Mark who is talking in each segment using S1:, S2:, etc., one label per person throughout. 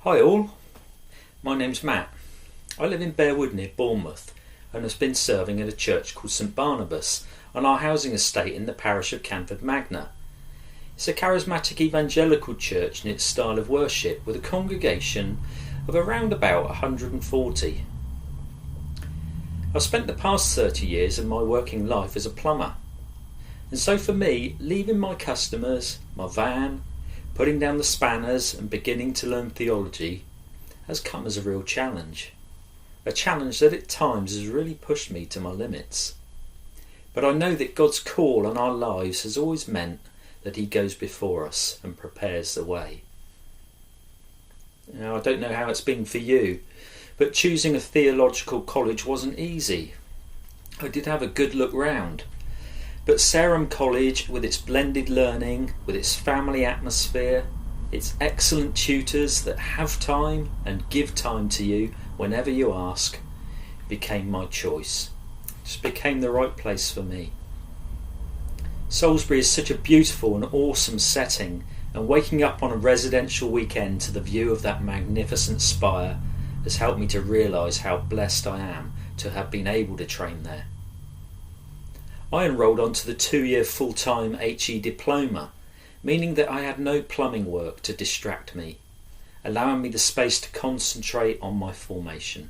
S1: Hi all, my name's Matt. I live in Bearwood near Bournemouth and have been serving at a church called St Barnabas on our housing estate in the parish of Canford Magna. It's a charismatic evangelical church in its style of worship with a congregation of around about 140. I've spent the past 30 years of my working life as a plumber, and so for me, leaving my customers, my van, putting down the spanners and beginning to learn theology has come as a real challenge. A challenge that at times has really pushed me to my limits. But I know that God's call on our lives has always meant that He goes before us and prepares the way. Now, I don't know how it's been for you, but choosing a theological college wasn't easy. I did have a good look round. But Sarum College, with its blended learning, with its family atmosphere, its excellent tutors that have time and give time to you whenever you ask, became my choice. It just became the right place for me. Salisbury is such a beautiful and awesome setting, and waking up on a residential weekend to the view of that magnificent spire has helped me to realise how blessed I am to have been able to train there. I enrolled onto the 2-year full-time HE diploma, meaning that I had no plumbing work to distract me, allowing me the space to concentrate on my formation.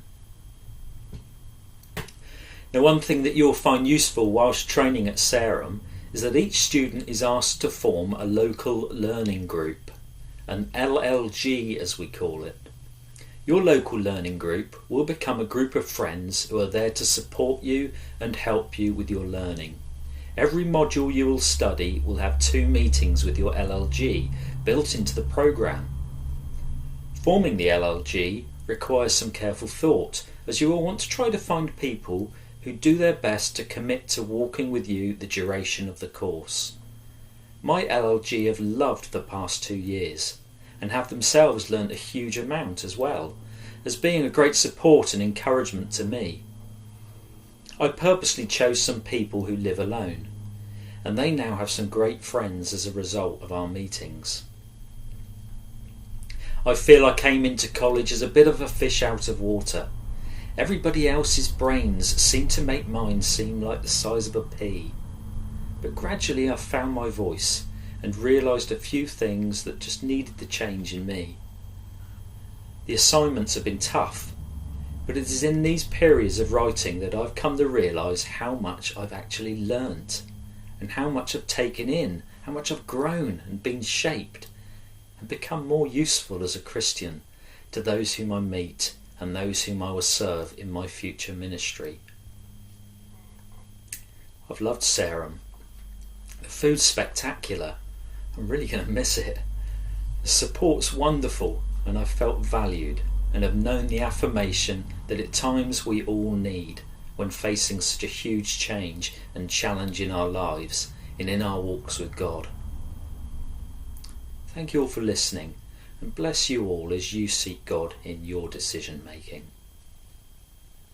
S1: Now, one thing that you'll find useful whilst training at Sarum is that each student is asked to form a local learning group, an LLG as we call it. Your local learning group will become a group of friends who are there to support you and help you with your learning. Every module you will study will have 2 meetings with your LLG built into the programme. Forming the LLG requires some careful thought, as you will want to try to find people who do their best to commit to walking with you the duration of the course. My LLG have loved the past 2 years and have themselves learnt a huge amount as well, as being a great support and encouragement to me. I purposely chose some people who live alone, and they now have some great friends as a result of our meetings. I feel I came into college as a bit of a fish out of water. Everybody else's brains seemed to make mine seem like the size of a pea. But gradually I found my voice and realised a few things that just needed to change in me. The assignments have been tough, but it is in these periods of writing that I've come to realise how much I've actually learnt, and how much I've taken in, how much I've grown and been shaped, and become more useful as a Christian to those whom I meet and those whom I will serve in my future ministry. I've loved Sarum. The food's spectacular. I'm really going to miss it. The support's wonderful, and I've felt valued and have known the affirmation that at times we all need when facing such a huge change and challenge in our lives and in our walks with God. Thank you all for listening, and bless you all as you seek God in your decision making.